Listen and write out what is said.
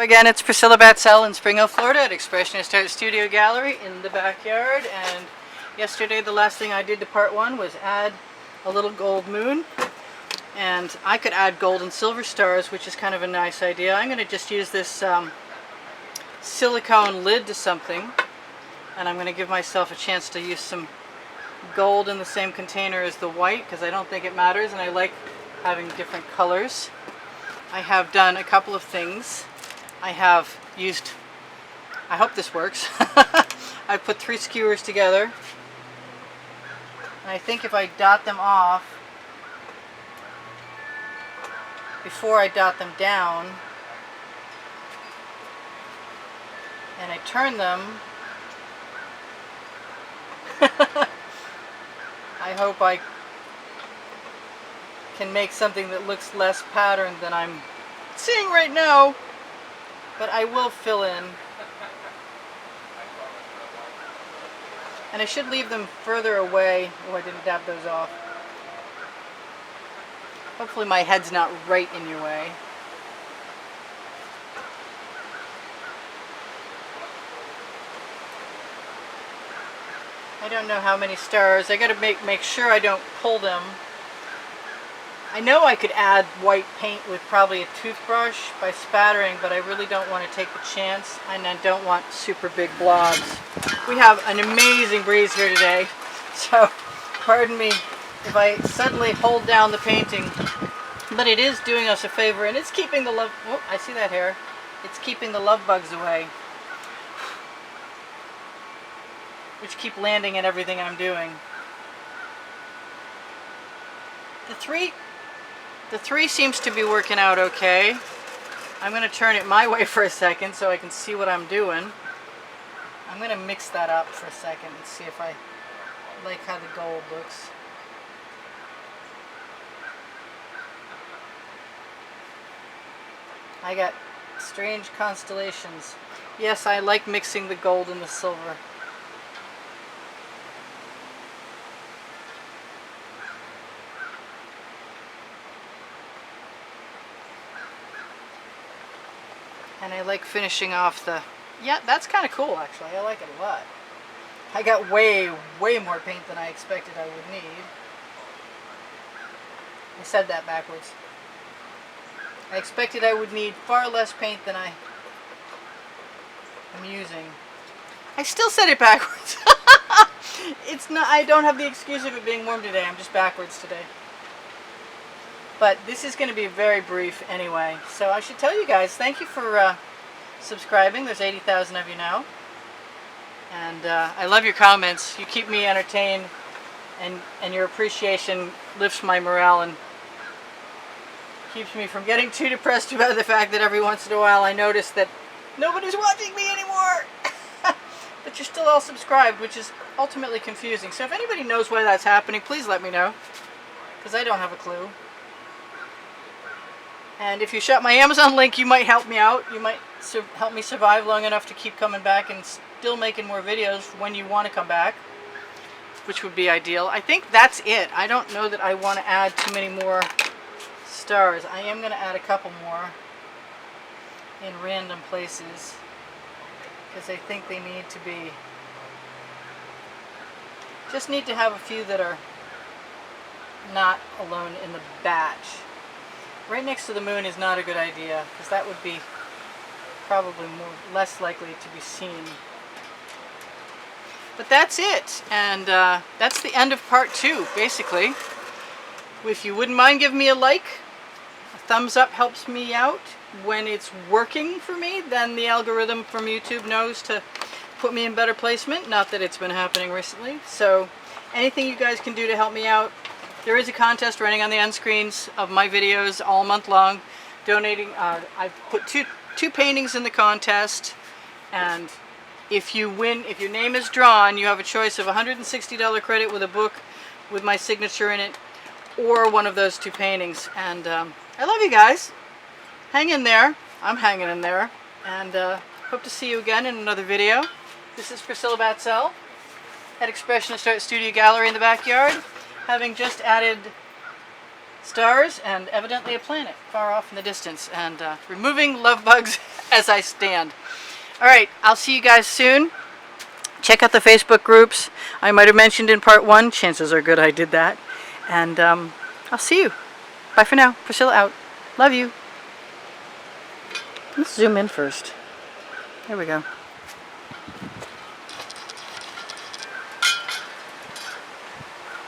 Again, it's Priscilla Batzell in Spring Hill, Florida at Expressionist Art Studio Gallery in the backyard. And yesterday the last thing I did to part one was add a little gold moon. And I could add gold and silver stars, which is kind of a nice idea. I'm going to just use this silicone lid to something. And I'm going to give myself a chance to use some gold in the same container as the white, because I don't think it matters and I like having different colors. I have done a couple of things. I have used, I hope this works, I put 3 skewers together, and I think if I dot them off before I dot them down, and I turn them, I hope I can make something that looks less patterned than I'm seeing right now. But I will fill in. And I should leave them further away. Oh, I didn't dab those off. Hopefully my head's not right in your way. I don't know how many stars. I gotta make sure I don't pull them. I know I could add white paint with probably a toothbrush by spattering, but I really don't want to take the chance, and I don't want super big blobs. We have an amazing breeze here today, so pardon me if I suddenly hold down the painting, but it is doing us a favor, and it's keeping the love, oh, I see that hair, it's keeping the love bugs away, which keep landing in everything I'm doing. The three seems to be working out okay. I'm going to turn it my way for a second so I can see what I'm doing. I'm going to mix that up for a second and see if I like how the gold looks. I got strange constellations. Yes, I like mixing the gold and the silver. And I like finishing off the, yeah, that's kind of cool actually. I like it a lot. I got way more paint than I expected I would need. I said that backwards. I expected I would need far less paint than I am using. I still said it backwards. It's not, I don't have the excuse of it being warm today. I'm just backwards today. But this is going to be very brief anyway. So I should tell you guys, thank you for subscribing. There's 80,000 of you now. And I love your comments. You keep me entertained, and your appreciation lifts my morale and keeps me from getting too depressed about the fact that every once in a while I notice that nobody's watching me anymore. But you're still all subscribed, which is ultimately confusing. So if anybody knows why that's happening, please let me know, because I don't have a clue. And if you shop my Amazon link, you might help me out. You might help me survive long enough to keep coming back and still making more videos when you want to come back, which would be ideal. I think that's it. I don't know that I want to add too many more stars. I am going to add a couple more in random places, because I think they need to be, just need to have a few that are not alone in the batch. Right next to the moon is not a good idea, because that would be probably less likely to be seen. But that's it, and that's the end of part 2, basically. If you wouldn't mind giving me a like, a thumbs up helps me out. When it's working for me, then the algorithm from YouTube knows to put me in better placement. Not that it's been happening recently. So anything you guys can do to help me out. There is a contest running on the end screens of my videos all month long. Donating, I've put two paintings in the contest, and if you win, if your name is drawn, you have a choice of $160 credit with a book with my signature in it, or one of those 2 paintings. And I love you guys. Hang in there. I'm hanging in there. And hope to see you again in another video. This is Priscilla Batzell at Expressionist Art Studio Gallery in the backyard, having just added stars and evidently a planet far off in the distance, and removing love bugs as I stand. All right, I'll see you guys soon. Check out the Facebook groups I might have mentioned in part 1. Chances are good I did that. And I'll see you. Bye for now. Priscilla out. Love you. Let's zoom in first. There we go.